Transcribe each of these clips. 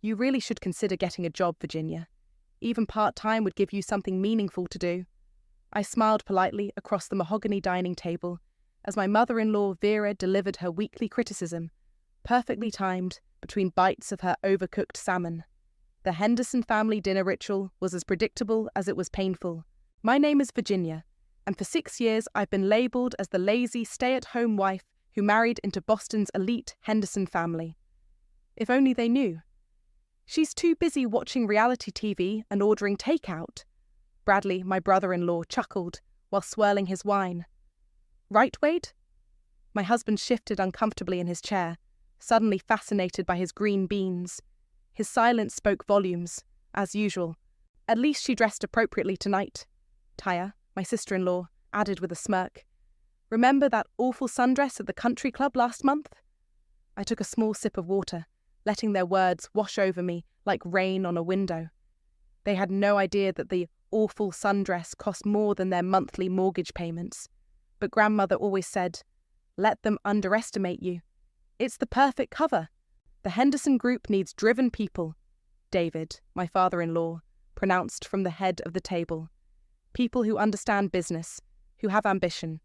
You really should consider getting a job, Virginia. Even part-time would give you something meaningful to do. I smiled politely across the mahogany dining table as my mother-in-law Vera delivered her weekly criticism, perfectly timed between bites of her overcooked salmon. The Henderson family dinner ritual was as predictable as it was painful. My name is Virginia, and for 6 years I've been labelled as the lazy, stay-at-home wife who married into Boston's elite Henderson family. If only they knew. She's too busy watching reality TV and ordering takeout. Bradley, my brother-in-law, chuckled while swirling his wine. Right, Wade? My husband shifted uncomfortably in his chair, suddenly fascinated by his green beans. His silence spoke volumes, as usual. At least she dressed appropriately tonight. Taya, my sister-in-law, added with a smirk. Remember that awful sundress at the country club last month? I took a small sip of water, letting their words wash over me like rain on a window. They had no idea that the awful sundress cost more than their monthly mortgage payments. But grandmother always said, let them underestimate you. It's the perfect cover. The Henderson Group needs driven people, David, my father-in-law, pronounced from the head of the table. People who understand business, who have ambition.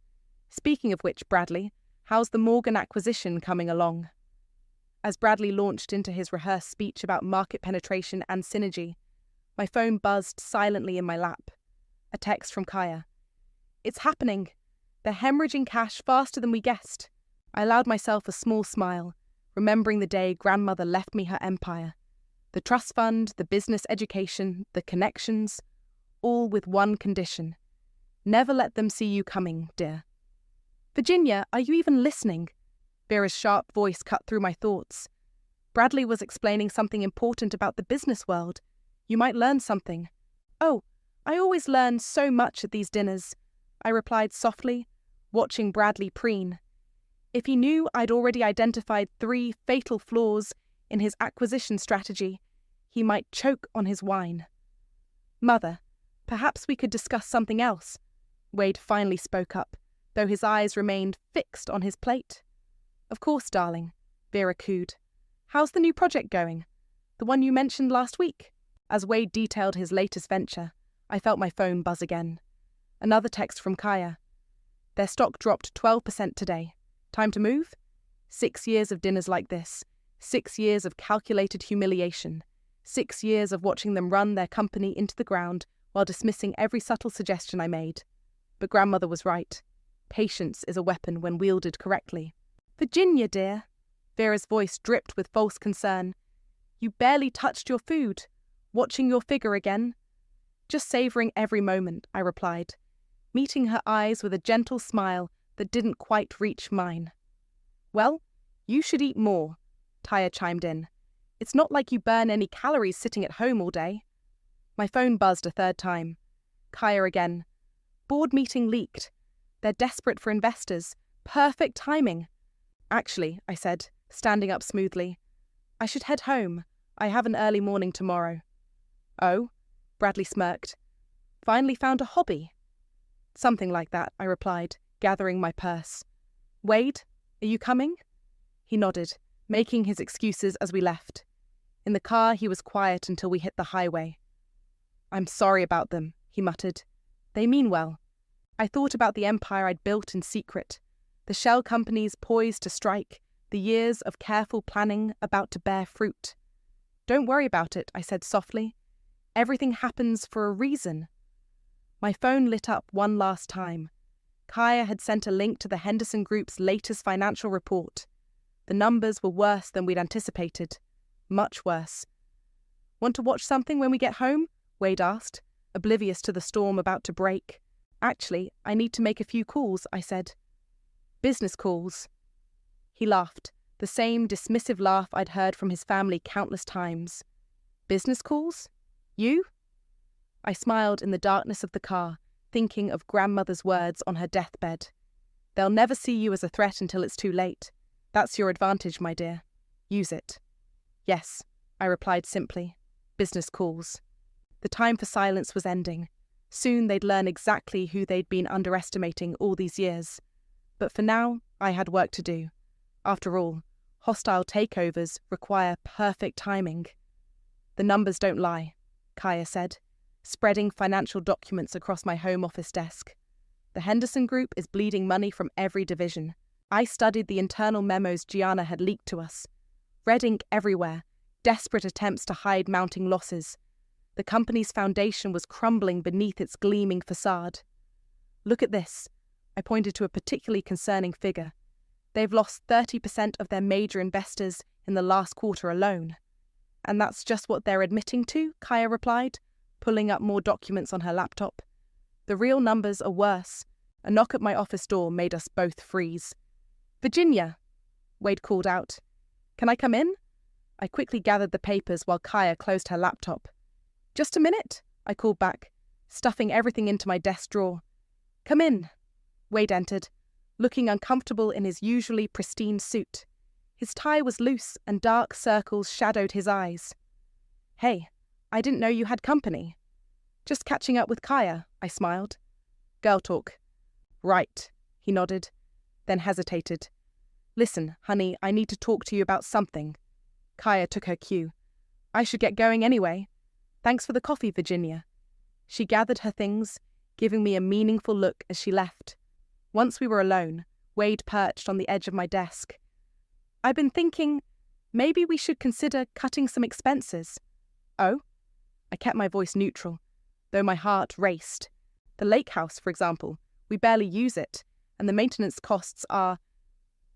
Speaking of which, Bradley, how's the Morgan acquisition coming along? As Bradley launched into his rehearsed speech about market penetration and synergy, my phone buzzed silently in my lap. A text from Kaya. It's happening. They're hemorrhaging cash faster than we guessed. I allowed myself a small smile, remembering the day grandmother left me her empire. The trust fund, the business education, the connections, all with one condition. Never let them see you coming, dear. Virginia, are you even listening? Vera's sharp voice cut through my thoughts. Bradley was explaining something important about the business world. You might learn something. Oh, I always learn so much at these dinners, I replied softly, watching Bradley preen. If he knew I'd already identified 3 fatal flaws in his acquisition strategy, he might choke on his wine. Mother, perhaps we could discuss something else, Wade finally spoke up, though his eyes remained fixed on his plate. Of course, darling, Vera cooed. How's the new project going? The one you mentioned last week? As Wade detailed his latest venture, I felt my phone buzz again. Another text from Kaya. Their stock dropped 12% today. Time to move? 6 years of dinners like this. 6 years of calculated humiliation. 6 years of watching them run their company into the ground while dismissing every subtle suggestion I made. But grandmother was right. Patience is a weapon when wielded correctly. Virginia, dear. Vera's voice dripped with false concern. You barely touched your food. Watching your figure again? Just savouring every moment, I replied, meeting her eyes with a gentle smile that didn't quite reach mine. Well, you should eat more, Taya chimed in. It's not like you burn any calories sitting at home all day. My phone buzzed a third time. Kaya again. Board meeting leaked. They're desperate for investors. Perfect timing. Actually, I said, standing up smoothly, I should head home. I have an early morning tomorrow. Oh? Bradley smirked. Finally found a hobby? Something like that, I replied, gathering my purse. Wade, are you coming? He nodded, making his excuses as we left. In the car, he was quiet until we hit the highway. I'm sorry about them, he muttered. They mean well. I thought about the empire I'd built in secret, the shell companies poised to strike, the years of careful planning about to bear fruit. Don't worry about it, I said softly. Everything happens for a reason. My phone lit up one last time. Kaya had sent a link to the Henderson Group's latest financial report. The numbers were worse than we'd anticipated. Much worse. Want to watch something when we get home? Wade asked, oblivious to the storm about to break. Actually, I need to make a few calls, I said. Business calls. He laughed, the same dismissive laugh I'd heard from his family countless times. Business calls? You? I smiled in the darkness of the car, thinking of grandmother's words on her deathbed. They'll never see you as a threat until it's too late. That's your advantage, my dear. Use it. Yes, I replied simply. Business calls. The time for silence was ending. Soon they'd learn exactly who they'd been underestimating all these years. But for now, I had work to do. After all, hostile takeovers require perfect timing. The numbers don't lie, Kaya said, spreading financial documents across my home office desk. The Henderson Group is bleeding money from every division. I studied the internal memos Gianna had leaked to us. Red ink everywhere, desperate attempts to hide mounting losses. The company's foundation was crumbling beneath its gleaming facade. Look at this. I pointed to a particularly concerning figure. They've lost 30% of their major investors in the last quarter alone. And that's just what they're admitting to, Kaya replied, pulling up more documents on her laptop. The real numbers are worse. A knock at my office door made us both freeze. Virginia, Wade called out. Can I come in? I quickly gathered the papers while Kaya closed her laptop. Just a minute, I called back, stuffing everything into my desk drawer. Come in. Wade entered, looking uncomfortable in his usually pristine suit. His tie was loose and dark circles shadowed his eyes. Hey, I didn't know you had company. Just catching up with Kaya, I smiled. Girl talk. Right, he nodded, then hesitated. Listen, honey, I need to talk to you about something. Kaya took her cue. I should get going anyway. Thanks for the coffee, Virginia. She gathered her things, giving me a meaningful look as she left. Once we were alone, Wade perched on the edge of my desk. I've been thinking, maybe we should consider cutting some expenses. Oh? I kept my voice neutral, though my heart raced. The lake house, for example, we barely use it, and the maintenance costs are...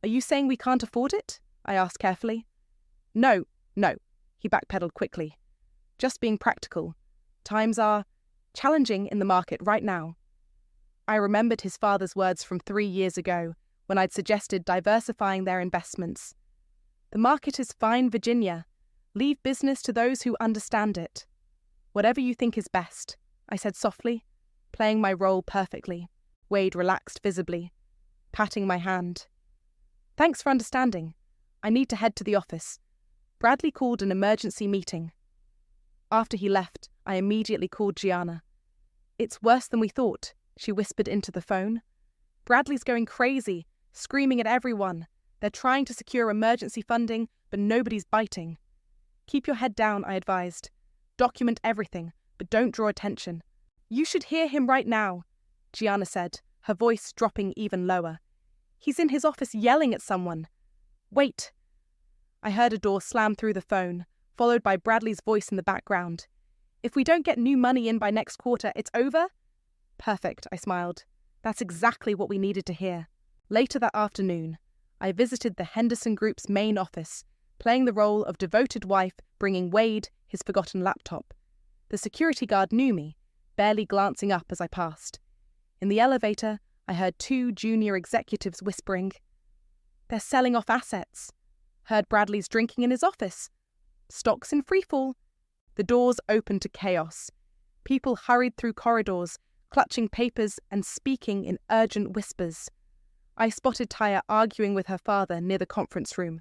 Are you saying we can't afford it? I asked carefully. No, he backpedaled quickly. Just being practical. Times are challenging in the market right now. I remembered his father's words from 3 years ago, when I'd suggested diversifying their investments. The market is fine, Virginia. Leave business to those who understand it. Whatever you think is best, I said softly, playing my role perfectly. Wade relaxed visibly, patting my hand. Thanks for understanding. I need to head to the office. Bradley called an emergency meeting. After he left, I immediately called Gianna. It's worse than we thought, she whispered into the phone. Bradley's going crazy, screaming at everyone. They're trying to secure emergency funding, but nobody's biting. Keep your head down, I advised. Document everything, but don't draw attention. You should hear him right now, Gianna said, her voice dropping even lower. He's in his office yelling at someone. Wait. I heard a door slam through the phone, followed by Bradley's voice in the background. If we don't get new money in by next quarter, it's over? Perfect, I smiled. That's exactly what we needed to hear. Later that afternoon, I visited the Henderson Group's main office, playing the role of devoted wife bringing Wade his forgotten laptop. The security guard knew me, barely glancing up as I passed. In the elevator, I heard 2 junior executives whispering. They're selling off assets. Heard Bradley's drinking in his office. Stocks in freefall. The doors opened to chaos. People hurried through corridors, clutching papers and speaking in urgent whispers. I spotted Taya arguing with her father near the conference room.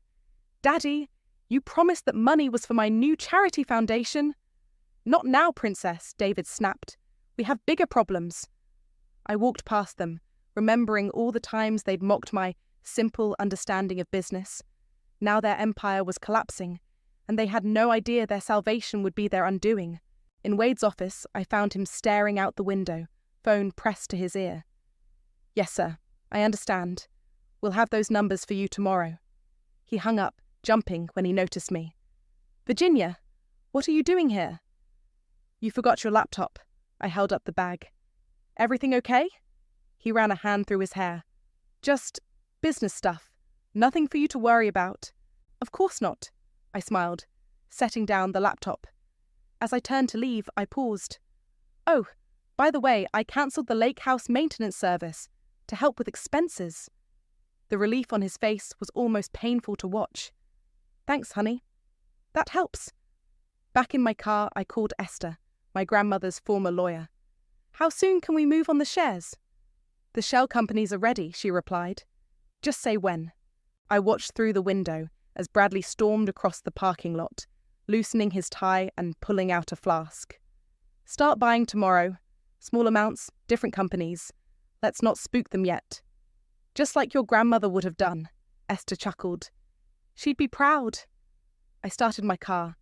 Daddy, you promised that money was for my new charity foundation. Not now, Princess, David snapped. We have bigger problems. I walked past them, remembering all the times they'd mocked my simple understanding of business. Now their empire was collapsing, and they had no idea their salvation would be their undoing. In Wade's office, I found him staring out the window, phone pressed to his ear. Yes, sir, I understand. We'll have those numbers for you tomorrow. He hung up, jumping when he noticed me. Virginia, what are you doing here? You forgot your laptop. I held up the bag. Everything okay? He ran a hand through his hair. Just business stuff. Nothing for you to worry about. Of course not, I smiled, setting down the laptop. As I turned to leave, I paused. Oh, by the way, I cancelled the lake house maintenance service to help with expenses. The relief on his face was almost painful to watch. Thanks, honey. That helps. Back in my car, I called Esther, my grandmother's former lawyer. How soon can we move on the shares? The shell companies are ready, she replied. Just say when. I watched through the window as Bradley stormed across the parking lot, loosening his tie and pulling out a flask. Start buying tomorrow. Small amounts, different companies. Let's not spook them yet. Just like your grandmother would have done, Esther chuckled. She'd be proud. I started my car.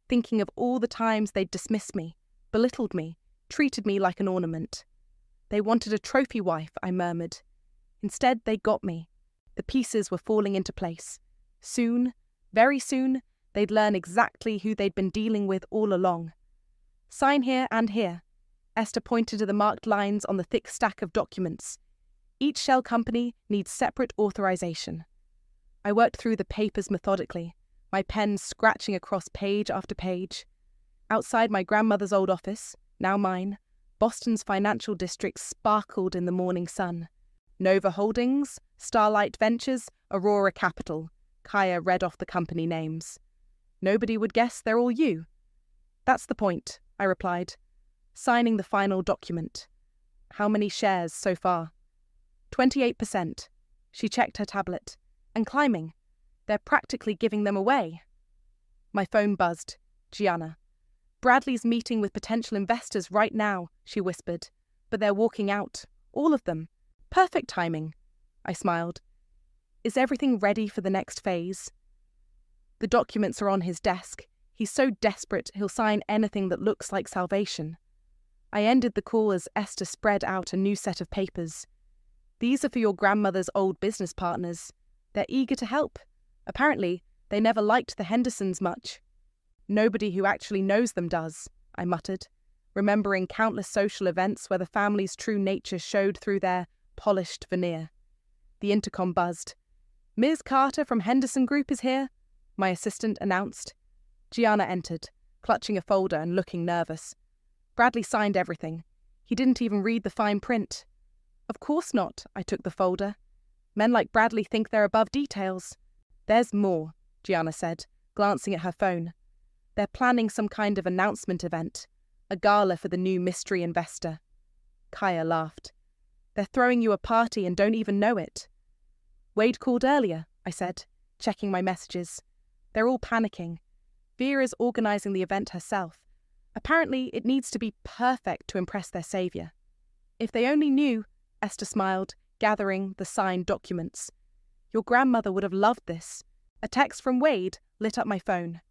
thinking of all the times they'd dismissed me, belittled me, treated me like an ornament. They wanted a trophy wife, I murmured. Instead, they got me. The pieces were falling into place. Soon, very soon, they'd learn exactly who they'd been dealing with all along. Sign here and here. Esther pointed to the marked lines on the thick stack of documents. Each shell company needs separate authorization. I worked through the papers methodically, my pen scratching across page after page. Outside my grandmother's old office, now mine, Boston's financial district sparkled in the morning sun. Nova Holdings, Starlight Ventures, Aurora Capital. Kaya read off the company names. Nobody would guess they're all you. That's the point, I replied, signing the final document. How many shares so far? 28%. She checked her tablet. And climbing. They're practically giving them away. My phone buzzed. Gianna. Bradley's meeting with potential investors right now, she whispered. But they're walking out. All of them. Perfect timing. I smiled. Is everything ready for the next phase? The documents are on his desk. He's so desperate he'll sign anything that looks like salvation. I ended the call as Esther spread out a new set of papers. These are for your grandmother's old business partners. They're eager to help. Apparently, they never liked the Hendersons much. Nobody who actually knows them does, I muttered, remembering countless social events where the family's true nature showed through their polished veneer. The intercom buzzed. Ms. Carter from Henderson Group is here, my assistant announced. Gianna entered, clutching a folder and looking nervous. Bradley signed everything. He didn't even read the fine print. Of course not, I took the folder. Men like Bradley think they're above details. There's more, Gianna said, glancing at her phone. They're planning some kind of announcement event, a gala for the new mystery investor. Kaya laughed. They're throwing you a party and don't even know it. Wade called earlier, I said, checking my messages. They're all panicking. Vera's organising the event herself. Apparently, it needs to be perfect to impress their saviour. If they only knew, Esther smiled, gathering the signed documents. Your grandmother would have loved this. A text from Wade lit up my phone.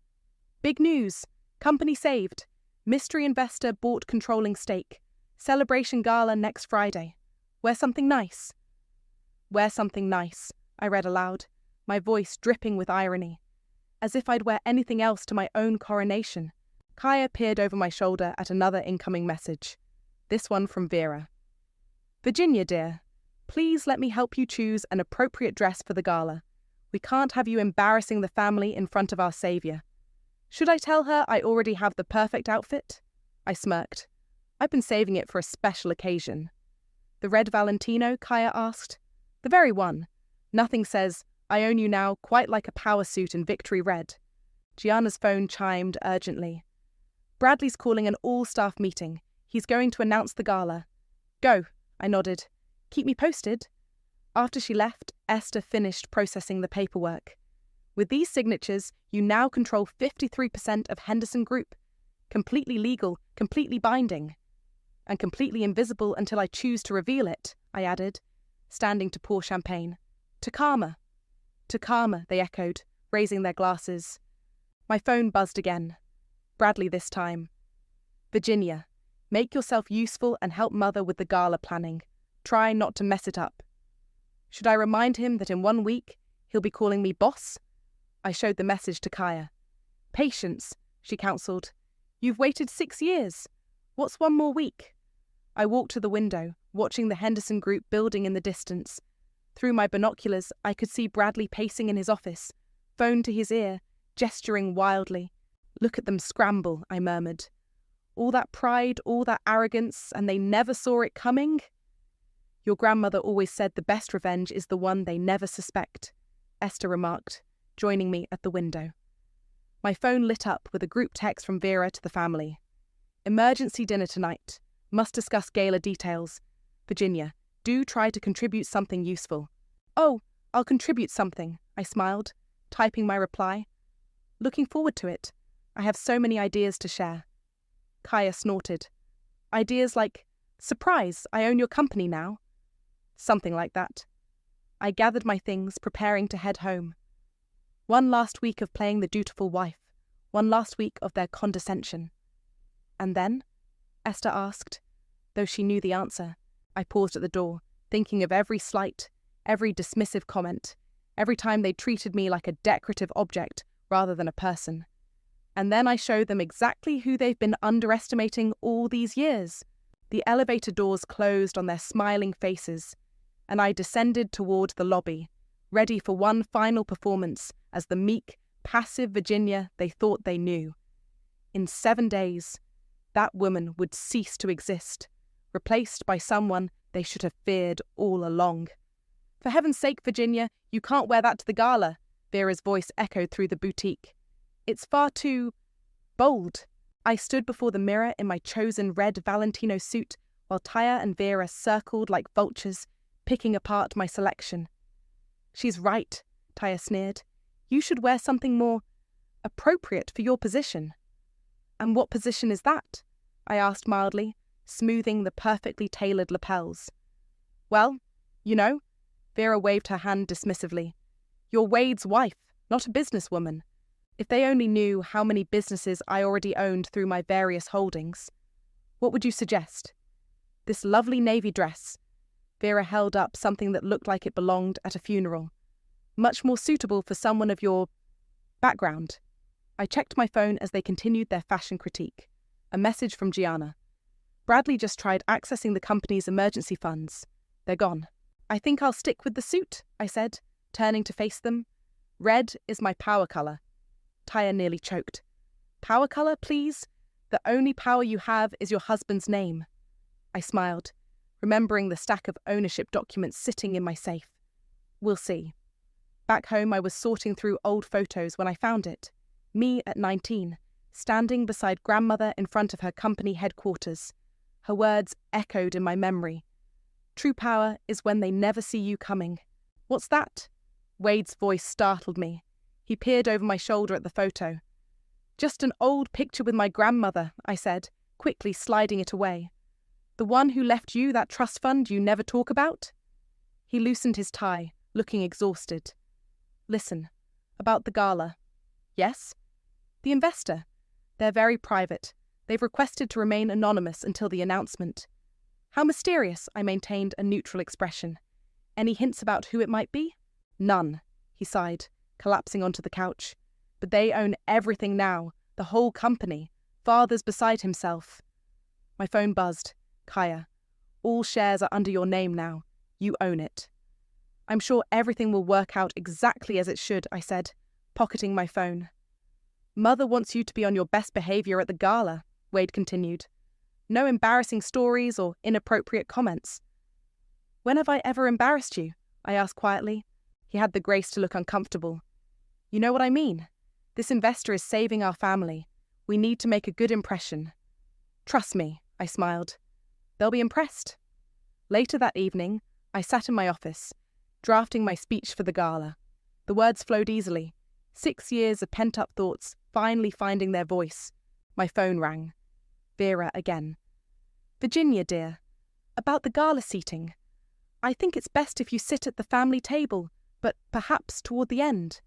Big news. Company saved. Mystery investor bought controlling stake. Celebration gala next Friday. Wear something nice. Wear something nice, I read aloud, my voice dripping with irony. As if I'd wear anything else to my own coronation. Kaya peered over my shoulder at another incoming message. This one from Vera. Virginia, dear. Please let me help you choose an appropriate dress for the gala. We can't have you embarrassing the family in front of our saviour. Should I tell her I already have the perfect outfit? I smirked. I've been saving it for a special occasion. The red Valentino, Kaya asked. The very one. Nothing says, I own you now quite like a power suit in victory red. Gianna's phone chimed urgently. Bradley's calling an all-staff meeting. He's going to announce the gala. Go, I nodded. Keep me posted. After she left, Esther finished processing the paperwork. With these signatures, you now control 53% of Henderson Group. Completely legal, completely binding. And completely invisible until I choose to reveal it, I added, standing to pour champagne. To Karma. To Karma, they echoed, raising their glasses. My phone buzzed again. Bradley this time. Virginia, make yourself useful and help Mother with the gala planning. Try not to mess it up. Should I remind him that in 1 week he'll be calling me boss? I showed the message to Kaya. Patience, she counselled. You've waited 6 years. What's 1 more week? I walked to the window, watching the Henderson Group building in the distance. Through my binoculars, I could see Bradley pacing in his office, phone to his ear, gesturing wildly. Look at them scramble, I murmured. All that pride, all that arrogance, and they never saw it coming? Your grandmother always said the best revenge is the one they never suspect, Esther remarked, joining me at the window. My phone lit up with a group text from Vera to the family. Emergency dinner tonight. Must discuss gala details. Virginia, do try to contribute something useful. Oh, I'll contribute something, I smiled, typing my reply. Looking forward to it. I have so many ideas to share. Kaya snorted. Ideas like, surprise, I own your company now. Something like that. I gathered my things, preparing to head home. 1 last week of playing the dutiful wife. one last week of their condescension. And then? Esther asked, though she knew the answer. I paused at the door, thinking of every slight, every dismissive comment, every time they treated me like a decorative object rather than a person. And then I showed them exactly who they've been underestimating all these years. The elevator doors closed on their smiling faces, and I descended toward the lobby, ready for one final performance as the meek, passive Virginia they thought they knew. In 7 days, that woman would cease to exist, replaced by someone they should have feared all along. "For heaven's sake, Virginia, you can't wear that to the gala," Vera's voice echoed through the boutique. "It's far too bold." I stood before the mirror in my chosen red Valentino suit while Taya and Vera circled like vultures, picking apart my selection. "She's right," Taya sneered. "You should wear something more appropriate for your position." "And what position is that?" I asked mildly, smoothing the perfectly tailored lapels. "Well, you know," Vera waved her hand dismissively. "You're Wade's wife, not a businesswoman. If they only knew how many businesses I already owned through my various holdings. What would you suggest?" "This lovely navy dress." Vera held up something that looked like it belonged at a funeral. "Much more suitable for someone of your background." I checked my phone as they continued their fashion critique. A message from Gianna. "Bradley just tried accessing the company's emergency funds. They're gone." "I think I'll stick with the suit," I said, turning to face them. "Red is my power colour." Taya nearly choked. "Power colour, please? The only power you have is your husband's name." I smiled, remembering the stack of ownership documents sitting in my safe. "We'll see." Back home, I was sorting through old photos when I found it. Me at 19, standing beside grandmother in front of her company headquarters. Her words echoed in my memory. "True power is when they never see you coming." "What's that?" Wade's voice startled me. He peered over my shoulder at the photo. "Just an old picture with my grandmother," I said, quickly sliding it away. "The one who left you that trust fund you never talk about?" He loosened his tie, looking exhausted. "Listen, about the gala." "Yes?" "The investor. They're very private. They've requested to remain anonymous until the announcement." "How mysterious," I maintained a neutral expression. "Any hints about who it might be?" "None," he sighed, collapsing onto the couch. "But they own everything now, the whole company. Father's beside himself." My phone buzzed. "Kaya, all shares are under your name now. You own it." "I'm sure everything will work out exactly as it should," I said, pocketing my phone. "Mother wants you to be on your best behaviour at the gala," Wade continued. "No embarrassing stories or inappropriate comments." "When have I ever embarrassed you?" I asked quietly. He had the grace to look uncomfortable. "You know what I mean. This investor is saving our family. We need to make a good impression." "Trust me," I smiled. "They'll be impressed." Later that evening, I sat in my office, drafting my speech for the gala. The words flowed easily. 6 years of pent-up thoughts finally finding their voice. My phone rang. Vera again. "Virginia, dear, about the gala seating. I think it's best if you sit at the family table, but perhaps toward the end.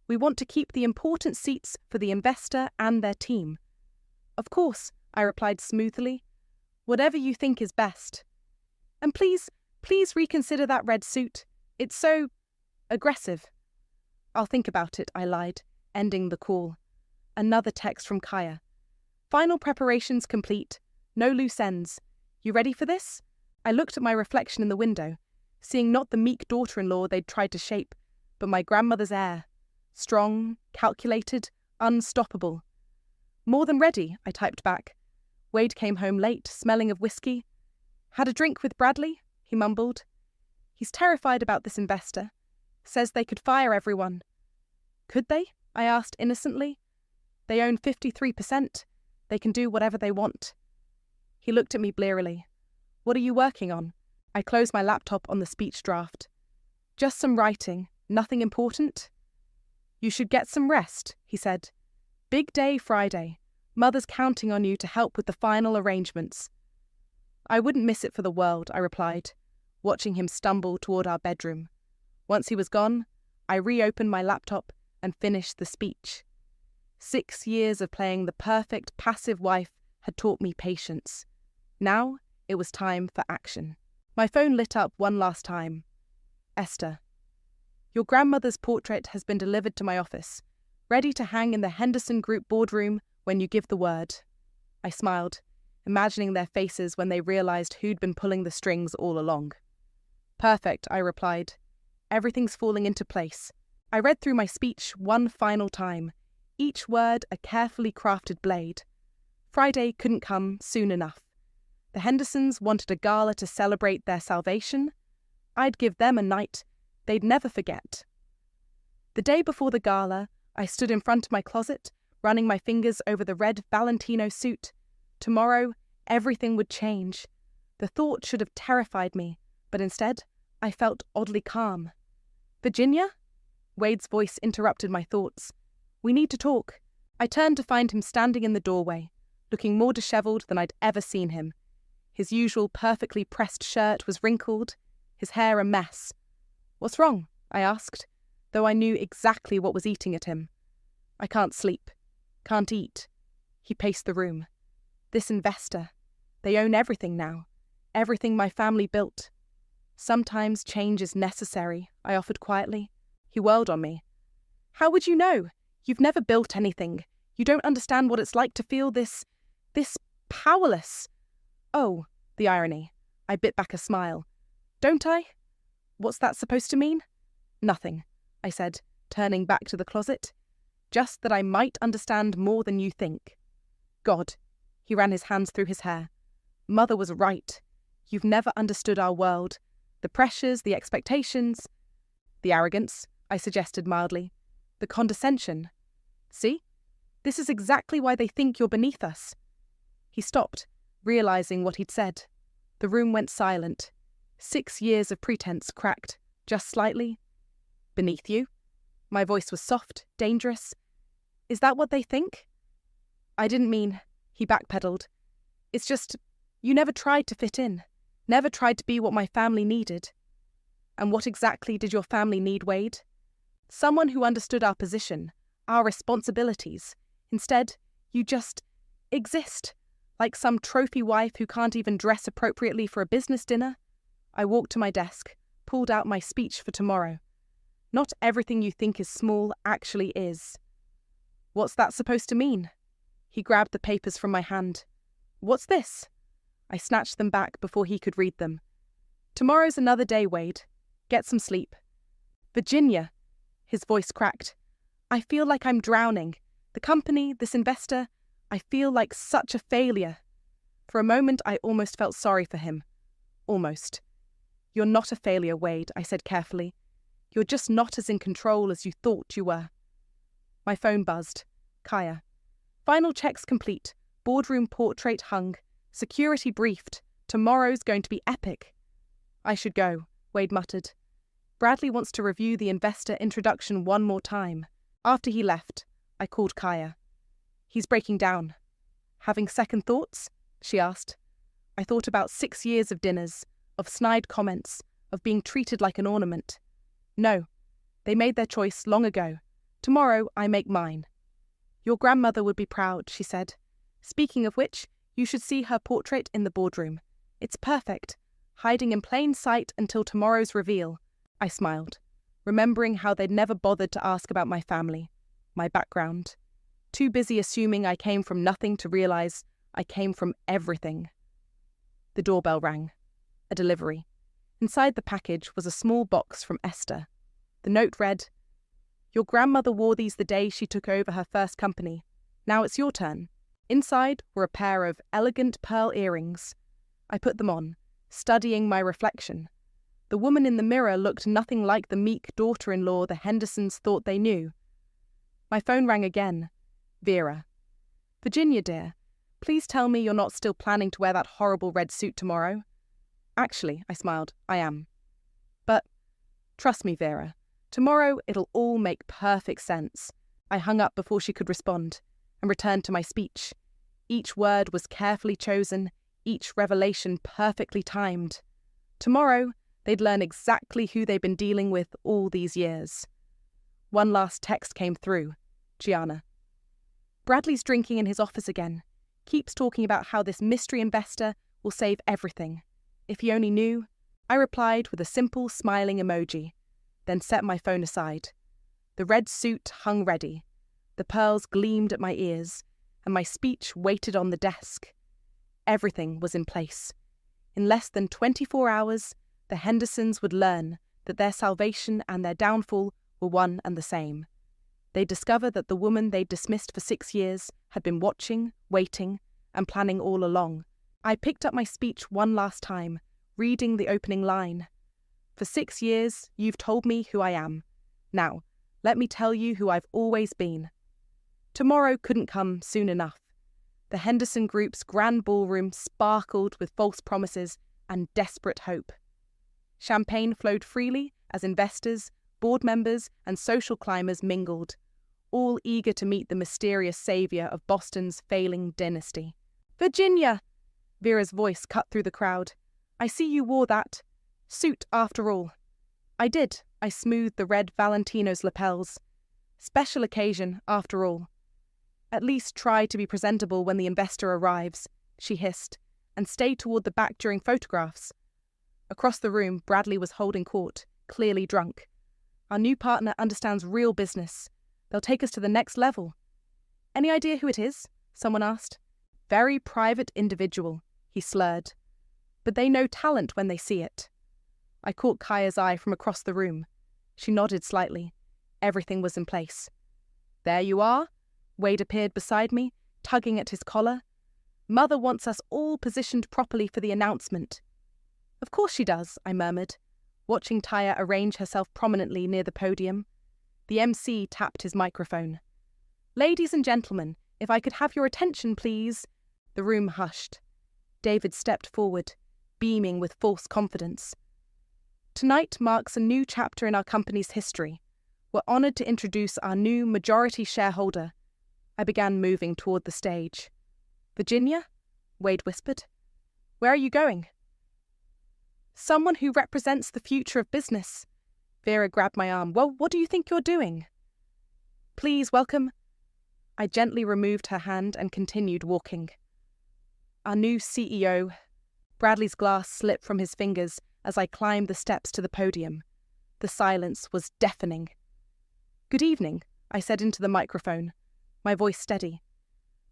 We want to keep the important seats for the investor and their team." "Of course," I replied smoothly. "Whatever you think is best. And please reconsider that red suit. It's so aggressive." "I'll think about it," I lied, ending the call. Another text from Kaya. "Final preparations complete. No loose ends. You ready for this?" I looked at my reflection in the window, seeing not the meek daughter-in-law they'd tried to shape, but my grandmother's heir. Strong, calculated, unstoppable. "More than ready," I typed back. Wade came home late, smelling of whiskey. "Had a drink with Bradley," he mumbled. "He's terrified about this investor. Says they could fire everyone." "Could they?" I asked innocently. "They own 53%. They can do whatever they want." He looked at me blearily. "What are you working on?" I closed my laptop on the speech draft. "Just some writing. Nothing important." "You should get some rest," he said. "Big day Friday. Mother's counting on you to help with the final arrangements." "I wouldn't miss it for the world," I replied, watching him stumble toward our bedroom. Once he was gone, I reopened my laptop and finished the speech. 6 years of playing the perfect passive wife had taught me patience. Now it was time for action. My phone lit up one last time. Esther. Your grandmother's portrait has been delivered to my office, ready to hang in the Henderson Group boardroom when you give the word. I smiled, imagining their faces when they realized who'd been pulling the strings all along. Perfect, I replied. Everything's falling into place. I read through my speech one final time, each word a carefully crafted blade. Friday couldn't come soon enough. The Hendersons wanted a gala to celebrate their salvation. I'd give them a night they'd never forget. The day before the gala, I stood in front of my closet, running my fingers over the red Valentino suit. Tomorrow, everything would change. The thought should have terrified me, but instead, I felt oddly calm. Virginia? Wade's voice interrupted my thoughts. We need to talk. I turned to find him standing in the doorway, looking more disheveled than I'd ever seen him. His usual perfectly pressed shirt was wrinkled, his hair a mess. What's wrong? I asked, though I knew exactly what was eating at him. I can't sleep. Can't eat. He paced the room. This investor. They own everything now. Everything my family built. Sometimes change is necessary, I offered quietly. He whirled on me. How would you know? You've never built anything. You don't understand what it's like to feel this powerless. Oh, the irony. I bit back a smile. Don't I? What's that supposed to mean? Nothing, I said, turning back to the closet. Just that I might understand more than you think. God, he ran his hands through his hair. Mother was right. You've never understood our world. The pressures, the expectations. The arrogance, I suggested mildly. The condescension. See? This is exactly why they think you're beneath us. He stopped, realizing what he'd said. The room went silent. 6 years of pretense cracked, just slightly. Beneath you? My voice was soft, dangerous. Is that what they think? I didn't mean, he backpedaled. It's just, you never tried to fit in, never tried to be what my family needed. And what exactly did your family need, Wade? Someone who understood our position, our responsibilities. Instead, you just exist, like some trophy wife who can't even dress appropriately for a business dinner. I walked to my desk, pulled out my speech for tomorrow. Not everything you think is small actually is. What's that supposed to mean? He grabbed the papers from my hand. What's this? I snatched them back before he could read them. Tomorrow's another day, Wade. Get some sleep. Virginia, his voice cracked. I feel like I'm drowning. The company, this investor, I feel like such a failure. For a moment, I almost felt sorry for him. Almost. You're not a failure, Wade, I said carefully. You're just not as in control as you thought you were. My phone buzzed. Kaya. Final checks complete. Boardroom portrait hung. Security briefed. Tomorrow's going to be epic. I should go, Wade muttered. Bradley wants to review the investor introduction one more time. After he left, I called Kaya. He's breaking down. Having second thoughts? She asked. I thought about 6 years of dinners, of snide comments, of being treated like an ornament. No, they made their choice long ago. Tomorrow I make mine. Your grandmother would be proud, she said. Speaking of which, you should see her portrait in the boardroom. It's perfect, hiding in plain sight until tomorrow's reveal. I smiled, remembering how they'd never bothered to ask about my family, my background. Too busy assuming I came from nothing to realize I came from everything. The doorbell rang. A delivery. Inside the package was a small box from Esther. The note read, Your grandmother wore these the day she took over her first company. Now it's your turn. Inside were a pair of elegant pearl earrings. I put them on, studying my reflection. The woman in the mirror looked nothing like the meek daughter-in-law the Hendersons thought they knew. My phone rang again. Vera. Virginia, dear, please tell me you're not still planning to wear that horrible red suit tomorrow. Actually, I smiled, I am. But, trust me, Vera, tomorrow it'll all make perfect sense. I hung up before she could respond, and returned to my speech. Each word was carefully chosen, each revelation perfectly timed. Tomorrow, they'd learn exactly who they'd been dealing with all these years. One last text came through. Gianna. Bradley's drinking in his office again. Keeps talking about how this mystery investor will save everything. If he only knew. I replied with a simple, smiling emoji, then set my phone aside. The red suit hung ready. The pearls gleamed at my ears, and my speech waited on the desk. Everything was in place. In less than 24 hours, the Hendersons would learn that their salvation and their downfall were one and the same. They'd discover that the woman they'd dismissed for 6 years had been watching, waiting, and planning all along. I picked up my speech one last time, reading the opening line. For 6 years, you've told me who I am. Now, let me tell you who I've always been. Tomorrow couldn't come soon enough. The Henderson Group's grand ballroom sparkled with false promises and desperate hope. Champagne flowed freely as investors, board members, and social climbers mingled, all eager to meet the mysterious savior of Boston's failing dynasty. "Virginia!" Vera's voice cut through the crowd. "I see you wore that suit after all." I did. I smoothed the red Valentino's lapels. Special occasion, after all. "At least try to be presentable when the investor arrives," she hissed, "and stay toward the back during photographs." Across the room, Bradley was holding court, clearly drunk. "Our new partner understands real business. They'll take us to the next level." "Any idea who it is?" someone asked. "Very private individual," he slurred. "But they know talent when they see it." I caught Kaya's eye from across the room. She nodded slightly. Everything was in place. "There you are." Wade appeared beside me, tugging at his collar. "Mother wants us all positioned properly for the announcement." "Of course she does," I murmured, watching Taya arrange herself prominently near the podium. The MC tapped his microphone. "Ladies and gentlemen, if I could have your attention, please." The room hushed. David stepped forward, beaming with false confidence. "Tonight marks a new chapter in our company's history. We're honored to introduce our new majority shareholder." I began moving toward the stage. "Virginia?" Wade whispered. "Where are you going?" "Someone who represents the future of business." Vera grabbed my arm. "Well, what do you think you're doing?" "Please welcome." I gently removed her hand and continued walking. "Our new CEO." Bradley's glass slipped from his fingers as I climbed the steps to the podium. The silence was deafening. "Good evening," I said into the microphone, my voice steady.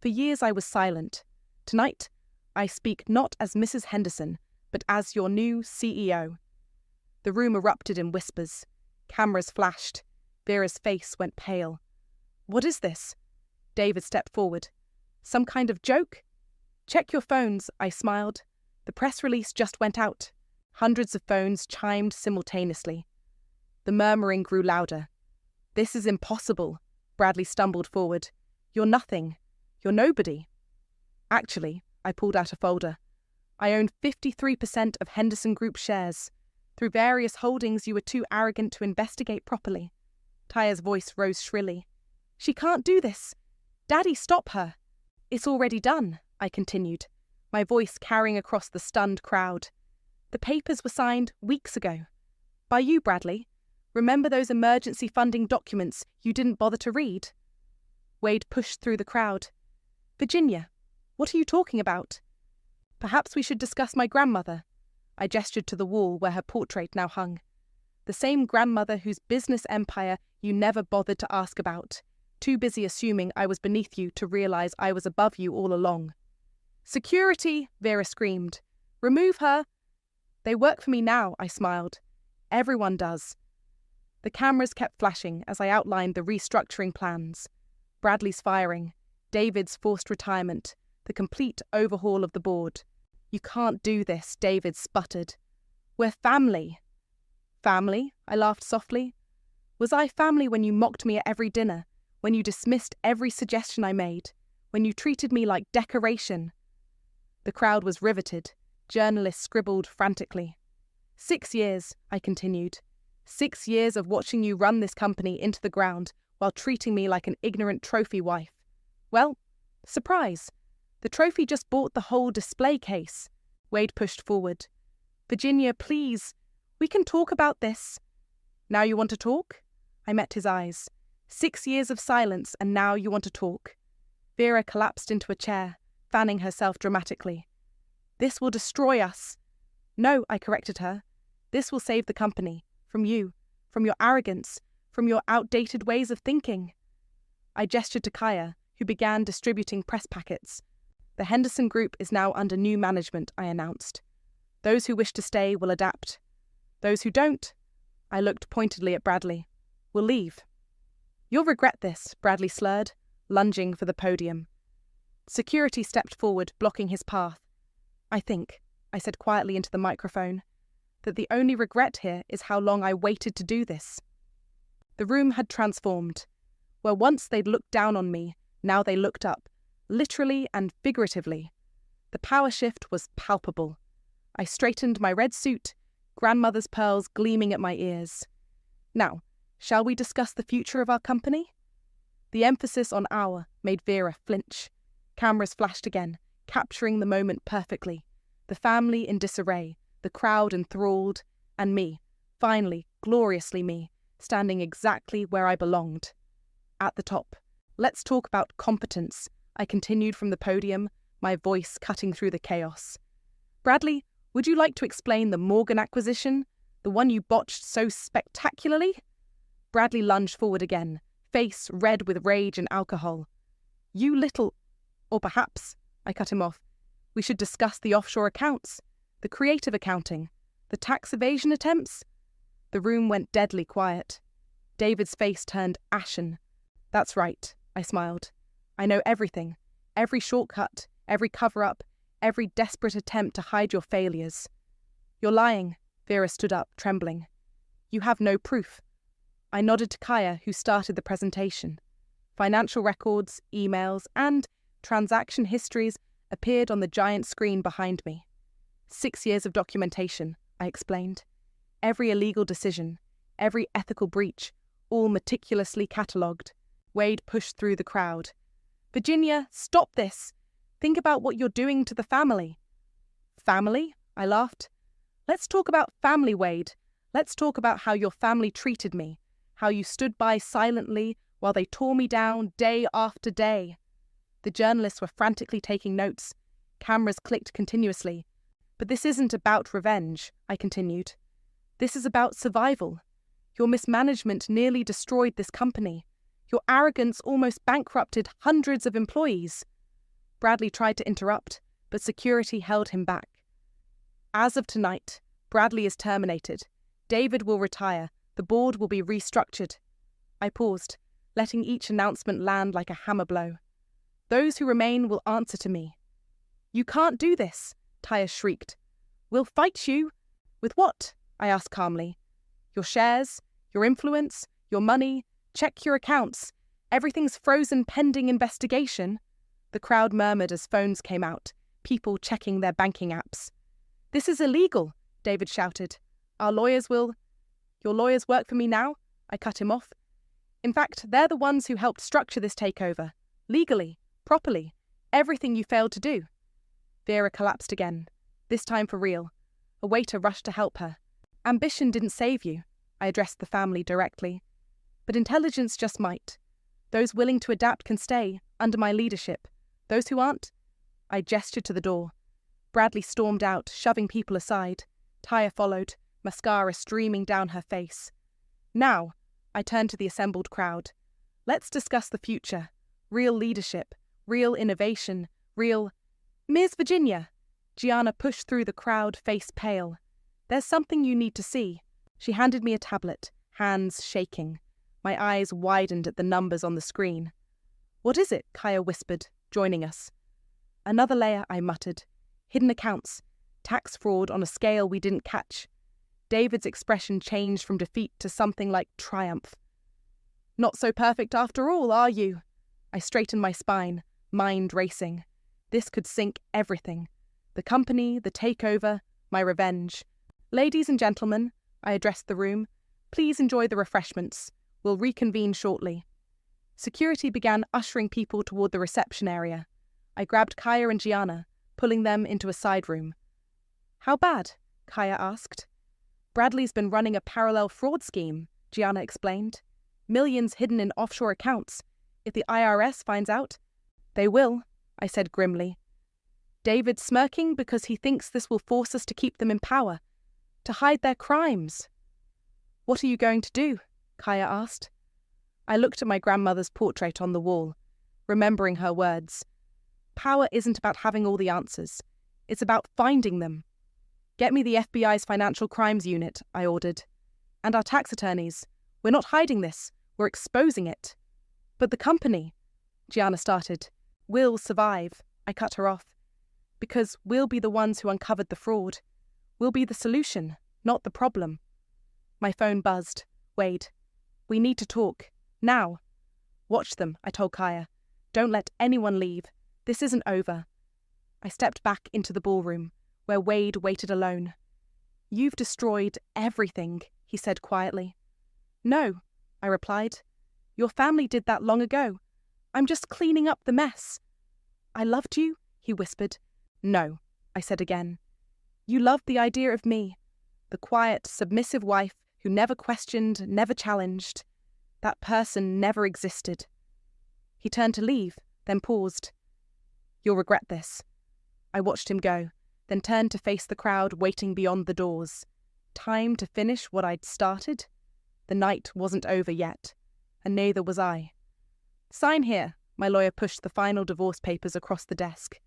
For years I was silent. Tonight, I speak not as Mrs. Henderson, but as your new CEO. The room erupted in whispers. Cameras flashed. Vera's face went pale. "What is this?" David stepped forward. "Some kind of joke?" "Check your phones," I smiled. The press release just went out. Hundreds of phones chimed simultaneously. The murmuring grew louder. "This is impossible." Bradley stumbled forward. "You're nothing. You're nobody." "Actually," I pulled out a folder. "I own 53% of Henderson Group shares. Through various holdings you were too arrogant to investigate properly." Taya's voice rose shrilly. "She can't do this. Daddy, stop her." "It's already done," I continued, my voice carrying across the stunned crowd. "The papers were signed weeks ago. By you, Bradley. Remember those emergency funding documents you didn't bother to read?" Wade pushed through the crowd. "Virginia, what are you talking about?" "Perhaps we should discuss my grandmother." I gestured to the wall where her portrait now hung. "The same grandmother whose business empire you never bothered to ask about, too busy assuming I was beneath you to realize I was above you all along." "Security!" Vera screamed. "Remove her!" "They work for me now," I smiled. "Everyone does." The cameras kept flashing as I outlined the restructuring plans. Bradley's firing, David's forced retirement, the complete overhaul of the board. "You can't do this," David sputtered. "We're family." "Family?" I laughed softly. "Was I family when you mocked me at every dinner, when you dismissed every suggestion I made, when you treated me like decoration?" The crowd was riveted. Journalists scribbled frantically. 6 years, I continued. 6 years of watching you run this company into the ground while treating me like an ignorant trophy wife. Well, surprise. The trophy just bought the whole display case. Wade pushed forward. "Virginia, please. We can talk about this." "Now you want to talk?" I met his eyes. 6 years of silence and now you want to talk. Vera collapsed into a chair, fanning herself dramatically. This will destroy us. No, I corrected her. This will save the company. From you. From your arrogance. From your outdated ways of thinking. I gestured to Kaya, who began distributing press packets. The Henderson Group is now under new management, I announced. Those who wish to stay will adapt. Those who don't, I looked pointedly at Bradley, will leave. You'll regret this, Bradley slurred, lunging for the podium. Security stepped forward, blocking his path. I think, I said quietly into the microphone, that the only regret here is how long I waited to do this. The room had transformed. Where once they'd looked down on me, now they looked up, literally and figuratively. The power shift was palpable. I straightened my red suit, grandmother's pearls gleaming at my ears. Now, shall we discuss the future of our company? The emphasis on our made Vera flinch. Cameras flashed again, capturing the moment perfectly. The family in disarray, the crowd enthralled, and me, finally, gloriously me, standing exactly where I belonged. At the top. Let's talk about competence, I continued from the podium, my voice cutting through the chaos. Bradley, would you like to explain the Morgan acquisition, the one you botched so spectacularly? Bradley lunged forward again, face red with rage and alcohol. You little... Or perhaps, I cut him off, we should discuss the offshore accounts, the creative accounting, the tax evasion attempts. The room went deadly quiet. David's face turned ashen. That's right, I smiled. I know everything, every shortcut, every cover-up, every desperate attempt to hide your failures. You're lying, Vera stood up, trembling. You have no proof. I nodded to Kaya, who started the presentation. Financial records, emails, and transaction histories appeared on the giant screen behind me. 6 years of documentation, I explained. Every illegal decision, every ethical breach, all meticulously catalogued. Wade pushed through the crowd. Virginia, stop this! Think about what you're doing to the family. Family? I laughed. Let's talk about family, Wade. Let's talk about how your family treated me, how you stood by silently while they tore me down day after day. The journalists were frantically taking notes. Cameras clicked continuously. But this isn't about revenge, I continued. This is about survival. Your mismanagement nearly destroyed this company. Your arrogance almost bankrupted hundreds of employees. Bradley tried to interrupt, but security held him back. As of tonight, Bradley is terminated. David will retire. The board will be restructured. I paused, letting each announcement land like a hammer blow. Those who remain will answer to me. You can't do this, Tyre shrieked. We'll fight you. With what? I asked calmly. Your shares, your influence, your money. Check your accounts. Everything's frozen pending investigation. The crowd murmured as phones came out, people checking their banking apps. This is illegal, David shouted. Our lawyers will... Your lawyers work for me now? I cut him off. In fact, they're the ones who helped structure this takeover. Legally, properly. Everything you failed to do. Vera collapsed again, this time for real. A waiter rushed to help her. Ambition didn't save you, I addressed the family directly. But intelligence just might. Those willing to adapt can stay, under my leadership. Those who aren't? I gestured to the door. Bradley stormed out, shoving people aside. Tyre followed, mascara streaming down her face. Now, I turned to the assembled crowd. Let's discuss the future. Real leadership, real innovation, real... Ms. Virginia! Gianna pushed through the crowd, face pale. There's something you need to see. She handed me a tablet, hands shaking. My eyes widened at the numbers on the screen. What is it? Kaya whispered, joining us. Another layer, I muttered. Hidden accounts. Tax fraud on a scale we didn't catch. David's expression changed from defeat to something like triumph. Not so perfect after all, are you? I straightened my spine, mind racing. This could sink everything. The company, the takeover, my revenge. Ladies and gentlemen, I addressed the room, please enjoy the refreshments. We'll reconvene shortly. Security began ushering people toward the reception area. I grabbed Kaya and Gianna, pulling them into a side room. How bad? Kaya asked. Bradley's been running a parallel fraud scheme, Gianna explained. Millions hidden in offshore accounts. If the IRS finds out, They will, I said grimly. David's smirking because he thinks this will force us to keep them in power, to hide their crimes. What are you going to do? Kaya asked. I looked at my grandmother's portrait on the wall, remembering her words. Power isn't about having all the answers. It's about finding them. Get me the FBI's Financial Crimes Unit, I ordered. And our tax attorneys. We're not hiding this. We're exposing it. But the company, Gianna started. We'll survive, I cut her off. Because we'll be the ones who uncovered the fraud. We'll be the solution, not the problem. My phone buzzed. Wade. We need to talk. Now. Watch them, I told Kaya. Don't let anyone leave. This isn't over. I stepped back into the ballroom, where Wade waited alone. You've destroyed everything, he said quietly. No, I replied. Your family did that long ago. I'm just cleaning up the mess. I loved you, he whispered. No, I said again. You loved the idea of me, the quiet, submissive wife who never questioned, never challenged. That person never existed. He turned to leave, then paused. You'll regret this. I watched him go, then turned to face the crowd waiting beyond the doors. Time to finish what I'd started? The night wasn't over yet, and neither was I. Sign here, my lawyer pushed the final divorce papers across the desk.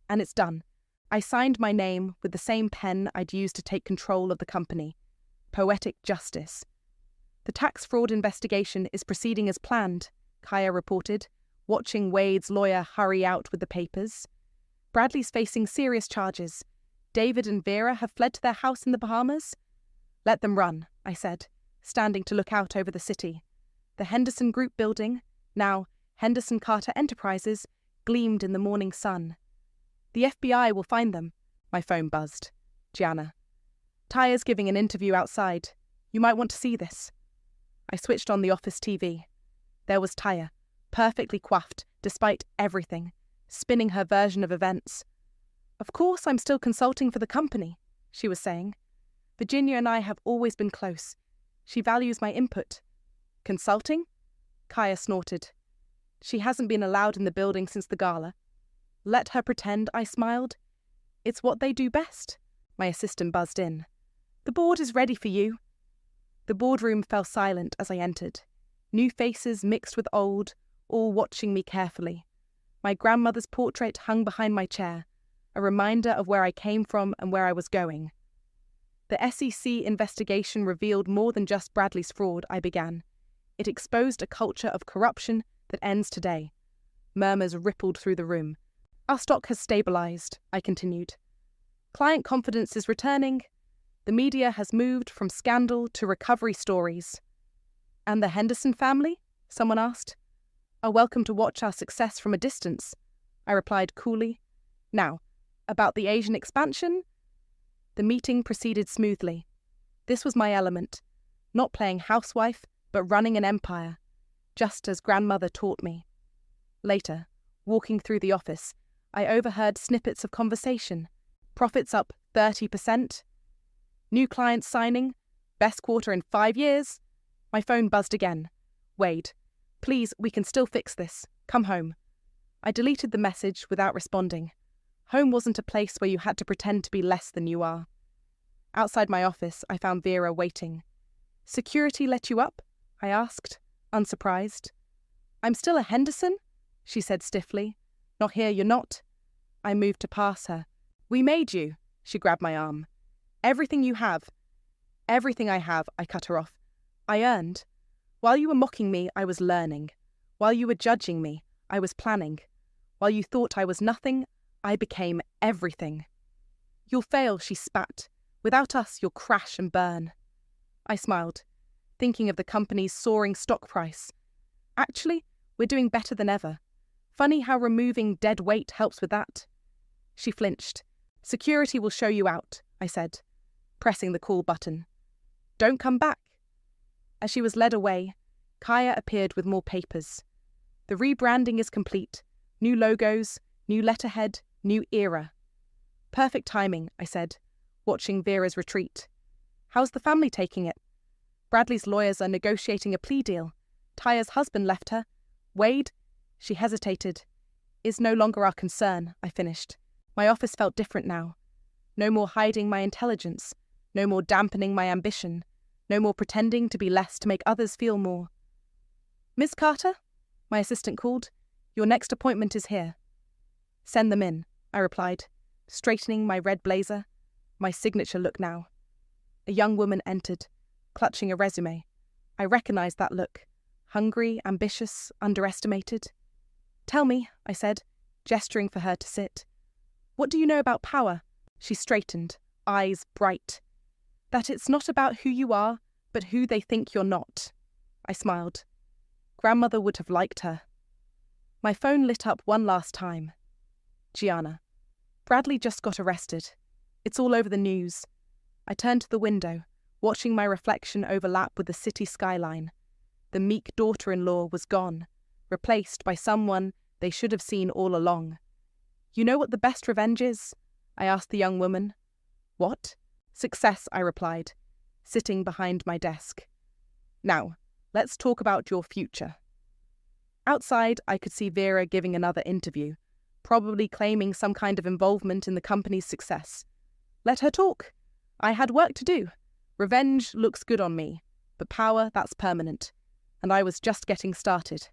And it's done. I signed my name with the same pen I'd used to take control of the company. Poetic justice. The tax fraud investigation is proceeding as planned, Kaya reported, watching Wade's lawyer hurry out with the papers. Bradley's facing serious charges. David and Vera have fled to their house in the Bahamas. Let them run, I said, standing to look out over the city. The Henderson Group building, now Henderson Carter Enterprises, gleamed in the morning sun. The FBI will find them. My phone buzzed. Gianna. Taya's giving an interview outside. You might want to see this. I switched on the office TV. There was Taya, perfectly coiffed, despite everything, spinning her version of events. Of course I'm still consulting for the company, she was saying. Virginia and I have always been close. She values my input. Consulting? Kaya snorted. She hasn't been allowed in the building since the gala. Let her pretend, I smiled. It's what they do best. My assistant buzzed in. The board is ready for you. The boardroom fell silent as I entered. New faces mixed with old, all watching me carefully. My grandmother's portrait hung behind my chair, a reminder of where I came from and where I was going. The SEC investigation revealed more than just Bradley's fraud, I began. It exposed a culture of corruption that ends today. Murmurs rippled through the room. Our stock has stabilized, I continued. Client confidence is returning. The media has moved from scandal to recovery stories. And the Henderson family? Someone asked. Are welcome to watch our success from a distance, I replied coolly. Now, about the Asian expansion? The meeting proceeded smoothly. This was my element, not playing housewife, but running an empire, just as grandmother taught me. Later, walking through the office, I overheard snippets of conversation. Profits up 30%. New clients signing. Best quarter in 5 years. My phone buzzed again. Wade, please, we can still fix this. Come home. I deleted the message without responding. Home wasn't a place where you had to pretend to be less than you are. Outside my office, I found Vera waiting. Security let you up? I asked, unsurprised. I'm still a Henderson? She said stiffly. Not here, you're not. I moved to pass her. We made you. She grabbed my arm. Everything you have. Everything I have, I cut her off. I earned. While you were mocking me, I was learning. While you were judging me, I was planning. While you thought I was nothing, I became everything. You'll fail, she spat. Without us, you'll crash and burn. I smiled, thinking of the company's soaring stock price. Actually, we're doing better than ever. Funny how removing dead weight helps with that. She flinched. Security will show you out, I said, pressing the call button. Don't come back. As she was led away, Kaya appeared with more papers. The rebranding is complete. New logos, new letterhead, new era. Perfect timing, I said, watching Vera's retreat. How's the family taking it? Bradley's lawyers are negotiating a plea deal. Taya's husband left her. Wade? She hesitated. is no longer our concern, I finished. My office felt different now. No more hiding my intelligence, no more dampening my ambition, no more pretending to be less to make others feel more. "Miss Carter?" my assistant called. "Your next appointment is here." "Send them in," I replied, straightening my red blazer. My signature look now. A young woman entered, clutching a resume. I recognized that look. Hungry, ambitious, underestimated. "Tell me," I said, gesturing for her to sit. "What do you know about power?" She straightened, eyes bright. "That it's not about who you are, but who they think you're not." I smiled. Grandmother would have liked her. My phone lit up one last time. Gianna. Bradley just got arrested. It's all over the news. I turned to the window, watching my reflection overlap with the city skyline. The meek daughter-in-law was gone, replaced by someone they should have seen all along. "You know what the best revenge is?" I asked the young woman. "What?" "Success," I replied, sitting behind my desk. "Now, let's talk about your future." Outside, I could see Vera giving another interview, probably claiming some kind of involvement in the company's success. Let her talk. I had work to do. Revenge looks good on me, but power, that's permanent. And I was just getting started.